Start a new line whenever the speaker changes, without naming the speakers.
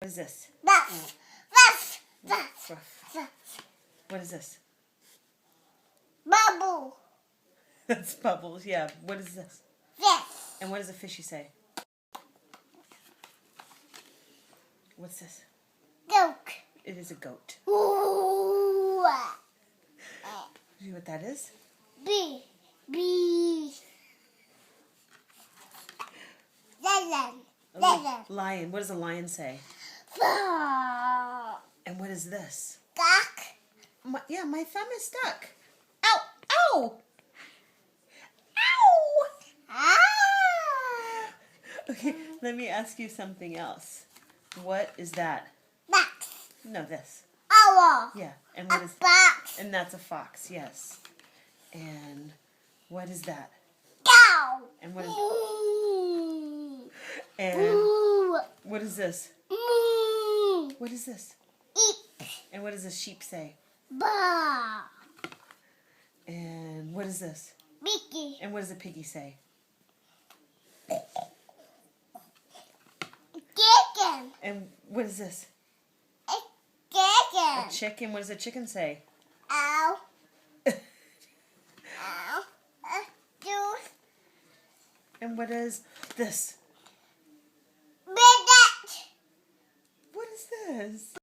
What is this?
Ruff.
Ruff. What is this?
Bubble.
That's Bubbles, yeah. What is this?
This.
And what does a fishy say? What's this?
Goat.
It is a goat.
Ooh.
Do you know what that is?
Bee. Lion.
Lion. What does a lion say?
Cock.
And what is this? My thumb is stuck. Ow! Ow! Ow!
Ah.
Okay, let me ask you something else. What is that?
Box.
No, this.
Owl.
Yeah. And what is?
Box.
And that's a fox. Yes. And what is that?
Cow.
And what is?
Moo.
And
Moo.
what is this?
Moo.
What is this?
Eep.
And what does a sheep say?
Ba.
And what is this?
Mickey.
And what does a piggy say?
Chicken.
And what is this? A
Chicken.
chicken. What does a chicken say?
Ow. Ow. Juice.
And what is this?
Big.
What is this?